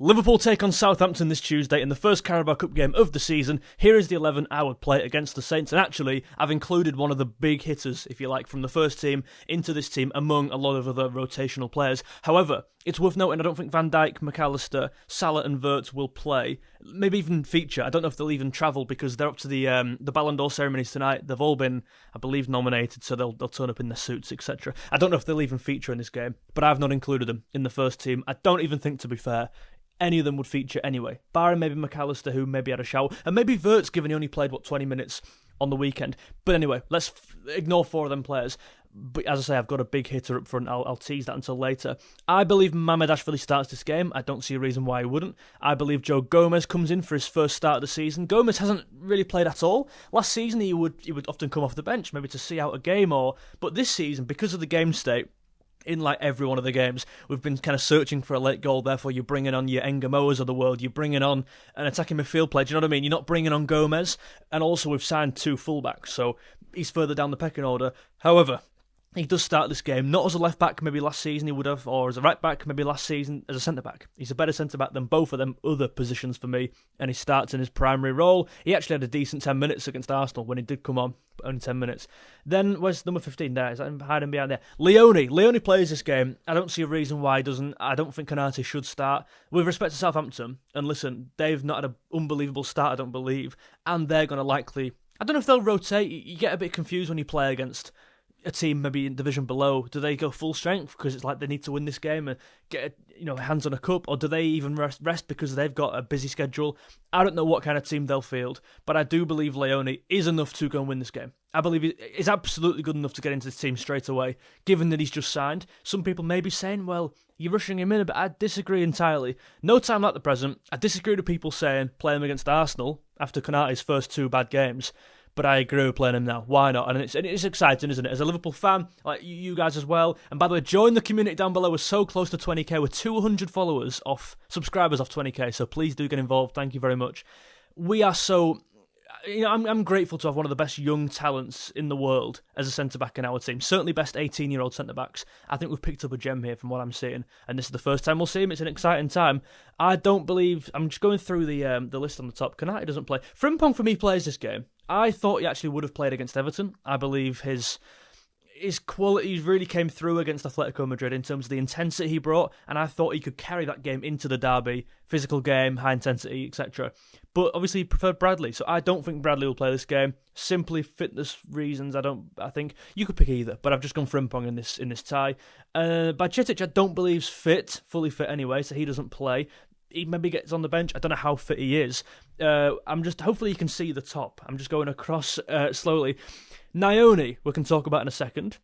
Liverpool take on Southampton this Tuesday in the first Carabao Cup game of the season. Here is the 11 I would play against the Saints, and actually I've included one of the big hitters, if you like, from the first team into this team among a lot of other rotational players. However, it's worth noting I don't think Van Dijk, Macallister, Salah and Wirtz will play, maybe even feature. I don't know if they'll even travel because they're up to the Ballon d'Or ceremonies tonight. They've all been, I believe, nominated, so they'll turn up in their suits, etc. I don't know if they'll even feature in this game, but I've not included them in the first team. I don't even think, to be fair, any of them would feature anyway, barring maybe Macallister, who maybe had a shout, and maybe Wirtz, given he only played, 20 minutes on the weekend. But anyway, let's ignore four of them players. But as I say, I've got a big hitter up front. I'll tease that until later. I believe Mamardashvili starts this game. I don't see a reason why he wouldn't. I believe Joe Gomez comes in for his first start of the season. Gomez hasn't really played at all. Last season, he would often come off the bench, maybe to see out a game, but this season, because of the game state, in like every one of the games, we've been kind of searching for a late goal. Therefore, you're bringing on your Ngumohas of the world. You're bringing on an attacking midfield player. Do you know what I mean? You're not bringing on Gomez. And also, we've signed two fullbacks, so he's further down the pecking order. However, he does start this game, not as a left-back maybe last season he would have, or as a right-back maybe last season as a centre-back. He's a better centre-back than both of them other positions for me, and he starts in his primary role. He actually had a decent 10 minutes against Arsenal when he did come on, but only 10 minutes. Then, where's number 15 there? Is that him hiding behind there? Leone plays this game. I don't see a reason why he doesn't. I don't think Konate should start. With respect to Southampton, and listen, they've not had an unbelievable start, I don't believe, and they're going to likely... I don't know if they'll rotate. You get a bit confused when you play against a team maybe in division below. Do they go full strength because it's like they need to win this game and get hands on a cup, or do they even rest because they've got a busy schedule? I don't know what kind of team they'll field, but I do believe Leone is enough to go and win this game. I believe he is absolutely good enough to get into this team straight away, given that he's just signed. Some people may be saying, well, you're rushing him in, but I disagree entirely. No time like the present. I disagree with people saying play him against Arsenal after Konate's first two bad games. But I agree with playing him now. Why not? And it's exciting, isn't it? As a Liverpool fan, like you guys as well. And by the way, join the community down below. We're so close to 20k. We're 200 subscribers off 20k. So please do get involved. Thank you very much. We are so... I'm grateful to have one of the best young talents in the world as a centre-back in our team. Certainly best 18-year-old centre-backs. I think we've picked up a gem here from what I'm seeing. And this is the first time we'll see him. It's an exciting time. I don't believe... I'm just going through the list on the top. Konate doesn't play. Frimpong, for me, plays this game. I thought he actually would have played against Everton. I believe his qualities really came through against Atletico Madrid in terms of the intensity he brought, and I thought he could carry that game into the derby. Physical game, high intensity, etc. But obviously he preferred Bradley, so I don't think Bradley will play this game. Simply fitness reasons, I think you could pick either, but I've just gone Frimpong in this tie. Bajcetic, I don't believe's fully fit anyway, so he doesn't play. He maybe gets on the bench. I don't know how fit he is. Hopefully you can see the top. I'm just going across slowly. Nyoni, we can talk about in a second.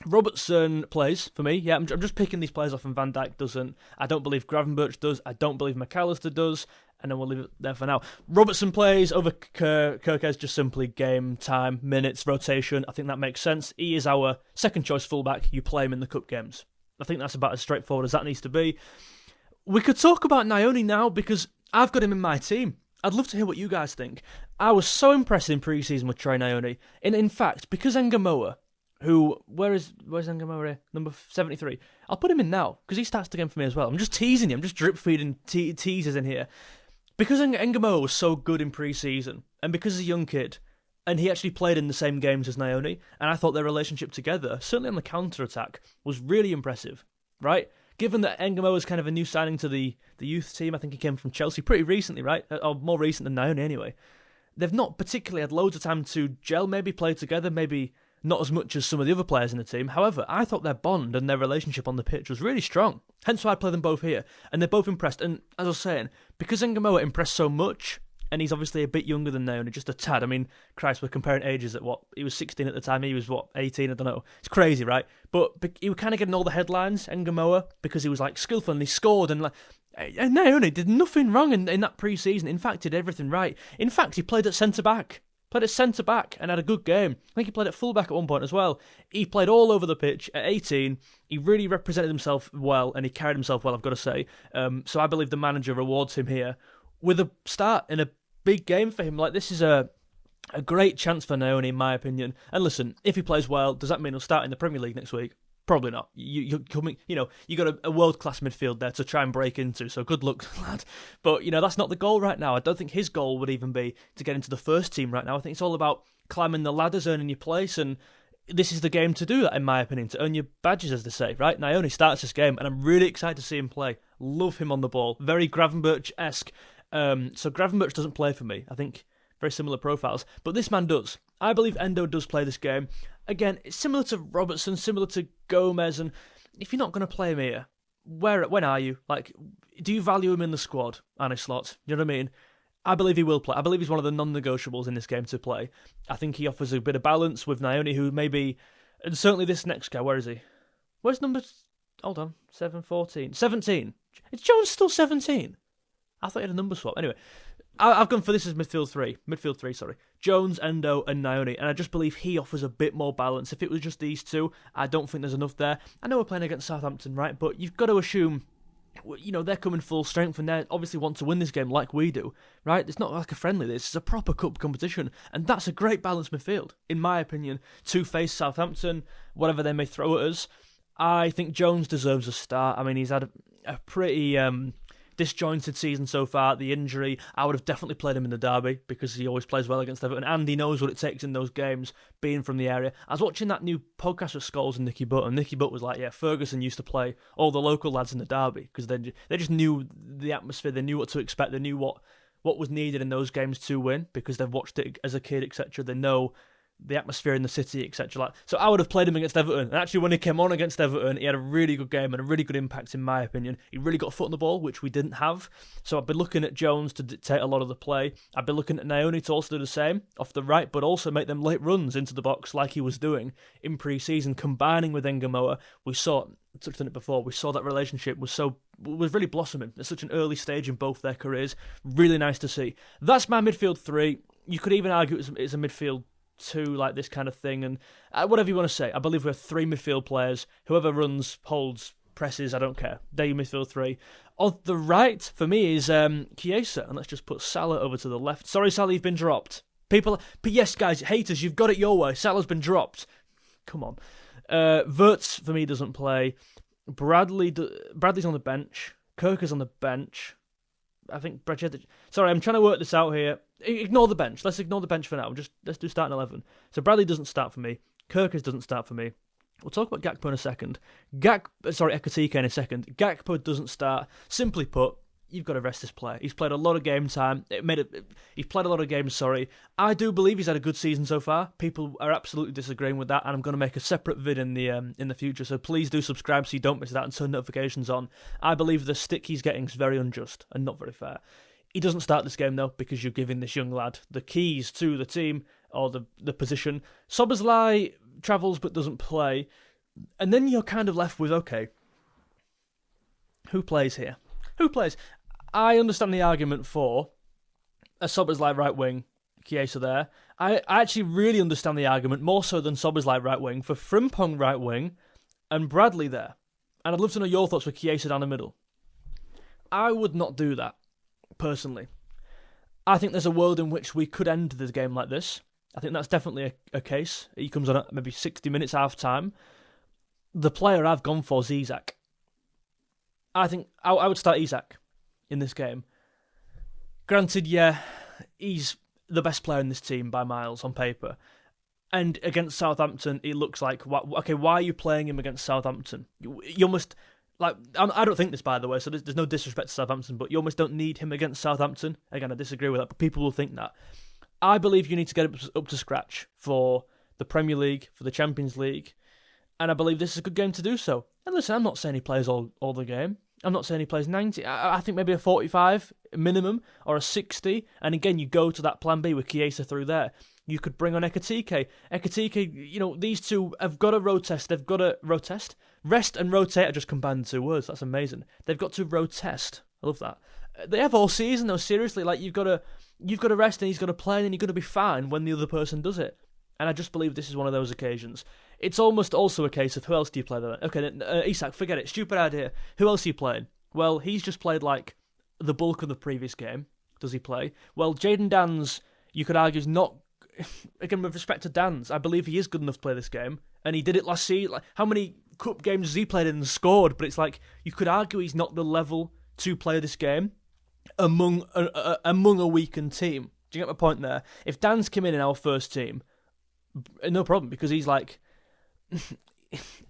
Robertson plays for me. Yeah, I'm just picking these players off, and Van Dijk doesn't. I don't believe Gravenberch does. I don't believe Macallister does. And then we'll leave it there for now. Robertson plays over Kerkez, just simply game time, minutes, rotation. I think that makes sense. He is our second choice fullback. You play him in the cup games. I think that's about as straightforward as that needs to be. We could talk about Nyoni now because I've got him in my team. I'd love to hear what you guys think. I was so impressed in pre-season with Trey Nyoni. In fact, because Ngumoha, where's Ngumoha here? Number 73. I'll put him in now because he starts the game for me as well. I'm just teasing you. I'm just drip feeding teasers in here. Because Ngumoha was so good in pre-season, and because he's a young kid, and he actually played in the same games as Nyoni, and I thought their relationship together, certainly on the counter-attack, was really impressive, right? Given that Ngumoha is kind of a new signing to the youth team, I think he came from Chelsea pretty recently, right? Or more recent than Nyoni anyway. They've not particularly had loads of time to gel, maybe play together, maybe not as much as some of the other players in the team. However, I thought their bond and their relationship on the pitch was really strong. Hence why I play them both here. And they're both impressed. And as I was saying, because Ngumoha impressed so much, and he's obviously a bit younger than Nyoni, just a tad. I mean, Christ, we're comparing ages at what? He was 16 at the time, he was, 18? I don't know. It's crazy, right? But he was kind of getting all the headlines, Ngumoha, because he was, skillful and he scored, and Nyoni did nothing wrong in that pre-season. In fact, he did everything right. In fact, he played at centre-back. And had a good game. I think he played at full-back at one point as well. He played all over the pitch at 18. He really represented himself well, and he carried himself well, I've got to say. So I believe the manager rewards him here with a start in a big game for him. This is a great chance for Nyoni, in my opinion. And listen, if he plays well, does that mean he'll start in the Premier League next week? Probably not. You're coming, you got a world-class midfield there to try and break into, so good luck, lad. But, that's not the goal right now. I don't think his goal would even be to get into the first team right now. I think it's all about climbing the ladders, earning your place, and this is the game to do that, in my opinion, to earn your badges, as they say, right? Nyoni starts this game, and I'm really excited to see him play. Love him on the ball. Very Gravenberch-esque. So Gravenberch doesn't play for me. I think very similar profiles. But this man does. I believe Endo does play this game. Again, it's similar to Robertson, similar to Gomez, and if you're not going to play him here, when are you? Like, do you value him in the squad, Arne Slot? You know what I mean? I believe he will play. I believe he's one of the non-negotiables in this game to play. I think he offers a bit of balance with Nyoni, who maybe, and certainly this next guy, where is he? Where's number, hold on, 17. Is Jones still 17? I thought he had a number swap. Anyway, I've gone for this as midfield three, sorry. Jones, Endo, and Nyoni, and I just believe he offers a bit more balance. If it was just these two, I don't think there's enough there. I know we're playing against Southampton, right? But you've got to assume, they're coming full strength and they obviously want to win this game like we do, right? It's not like a friendly, this is a proper cup competition, and that's a great balanced midfield, in my opinion, to face Southampton, whatever they may throw at us. I think Jones deserves a start. I mean, he's had a pretty disjointed season so far. The injury, I would have definitely played him in the derby because he always plays well against Everton and he knows what it takes in those games, being from the area. I was watching that new podcast with Scholes and Nicky Butt, and Nicky Butt was like, yeah, Ferguson used to play all the local lads in the derby because they just knew the atmosphere, they knew what to expect, they knew what was needed in those games to win because they've watched it as a kid, etc. They know the atmosphere in the city, etc. So I would have played him against Everton. And actually, when he came on against Everton, he had a really good game and a really good impact, in my opinion. He really got a foot on the ball, which we didn't have. So I've been looking at Jones to dictate a lot of the play. I've been looking at Nyoni to also do the same off the right, but also make them late runs into the box like he was doing in pre-season, combining with Ngumoha. We saw, I touched on it before, we saw that relationship was really blossoming at such an early stage in both their careers. Really nice to see. That's my midfield three. You could even argue it's a midfield two, like this kind of thing, and whatever you want to say. I believe we have three midfield players. Whoever runs, holds, presses, I don't care. They're your midfield three. On the right, for me, is Chiesa, and let's just put Salah over to the left. Sorry, Salah, you've been dropped. But yes, guys, haters, you've got it your way. Salah's been dropped. Come on. Wirtz, for me, doesn't play. Bradley's on the bench. Kerkez on the bench. I think sorry, I'm trying to work this out here. Ignore the bench. Let's ignore the bench for now. Let's do starting 11. So Bradley doesn't start for me. Kerkez doesn't start for me. We'll talk about Gakpo in a second. Ekitike in a second. Gakpo doesn't start. Simply put, you've got to rest this player. He's played a lot of game time. He's played a lot of games, sorry. I do believe he's had a good season so far. People are absolutely disagreeing with that, and I'm going to make a separate vid in the future, so please do subscribe so you don't miss that and turn notifications on. I believe the stick he's getting is very unjust and not very fair. He doesn't start this game, though, because you're giving this young lad the keys to the team or the position. Szoboszlai travels but doesn't play, and then you're kind of left with, okay, who plays here? Who plays? I understand the argument for a Szoboszlai right wing, Chiesa there. I actually really understand the argument, more so than Szoboszlai right wing, for Frimpong right wing and Bradley there. And I'd love to know your thoughts with Chiesa down the middle. I would not do that, personally. I think there's a world in which we could end this game like this. I think that's definitely a case. He comes on at maybe 60 minutes half time. The player I've gone for is Isak. I think I would start Isak in this game. Granted, yeah, he's the best player in this team by miles on paper. And against Southampton, it looks like, okay, why are you playing him against Southampton? You almost, I don't think this, by the way, so there's no disrespect to Southampton, but you almost don't need him against Southampton. Again, I disagree with that, but people will think that. I believe you need to get up to scratch for the Premier League, for the Champions League, and I believe this is a good game to do so. And listen, I'm not saying he plays all the game. I'm not saying he plays 90. I think maybe a 45 minimum or a 60. And again, you go to that plan B with Chiesa through there. You could bring on Ekitike. Ekitike, these two have got to rotest. They've got to rotest. Rest and rotate are just combined two words. That's amazing. They've got to rotest. I love that. They have all season though. Seriously, you've got to rest and he's got to play and you're going to be fine when the other person does it. And I just believe this is one of those occasions. It's almost also a case of who else do you play there? Okay, Isak, forget it. Stupid idea. Who else are you playing? Well, he's just played the bulk of the previous game. Does he play? Well, Jayden Danns, you could argue, is not. Again, with respect to Danns, I believe he is good enough to play this game, and he did it last season. How many cup games has he played in and scored? But it's like, you could argue he's not the level to play this game among a weakened team. Do you get my point there? If Danns came in our first team, no problem, because he's like,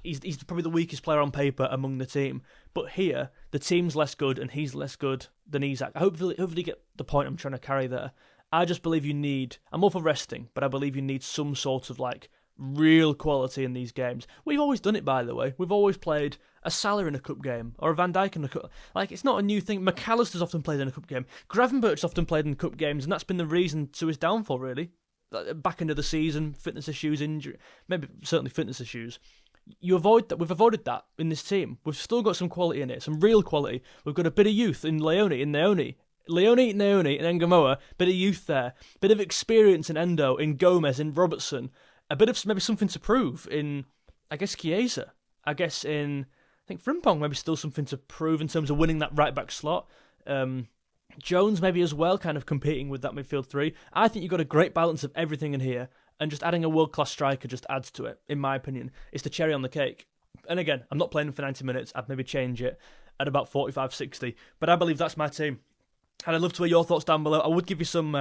he's probably the weakest player on paper among the team. But here, the team's less good and he's less good than Isak. Hopefully you get the point I'm trying to carry there. I just believe I'm all for resting, but I believe you need some sort of like real quality in these games. We've always done it, by the way. We've always played a Salah in a cup game or a Van Dijk in a cup. Like, it's not a new thing. Macallister's often played in a cup game. Gravenberch's often played in cup games, and that's been the reason to his downfall, really. Back into the season, fitness issues, injury, maybe certainly fitness issues. We've avoided that in this team. We've still got some quality in it, some real quality. We've got a bit of youth in Nyoni, and Ngumoha, bit of youth there, bit of experience in Endo, in Gomez, in Robertson, a bit of maybe something to prove in, I guess, Chiesa. I think Frimpong maybe still something to prove in terms of winning that right back slot. Jones maybe as well, kind of competing with that midfield three. I think you've got a great balance of everything in here, and just adding a world-class striker just adds to it, in my opinion. It's the cherry on the cake. And again, I'm not playing him for 90 minutes. I'd maybe change it at about 45, 60. But I believe that's my team. And I'd love to hear your thoughts down below. I would give you some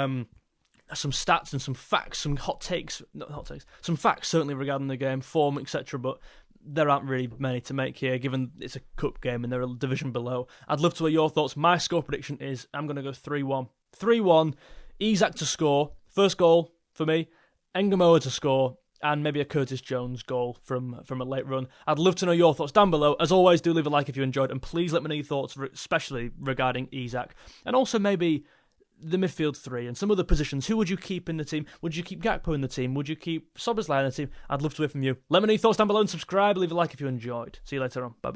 stats and some facts, some some facts certainly regarding the game, form, etc. But there aren't really many to make here, given it's a cup game and they're a division below. I'd love to hear your thoughts. My score prediction is I'm going to go 3-1. 3-1, Isak to score, first goal for me, Ngumoha to score, and maybe a Curtis Jones goal from a late run. I'd love to know your thoughts down below. As always, do leave a like if you enjoyed, and please let me know your thoughts, especially regarding Isak, and also maybe the midfield three and some other positions. Who would you keep in the team? Would you keep Gakpo in the team? Would you keep Szoboszlai in the team? I'd love to hear from you. Let me know your thoughts down below and subscribe. Leave a like if you enjoyed. See you later on. Bye-bye.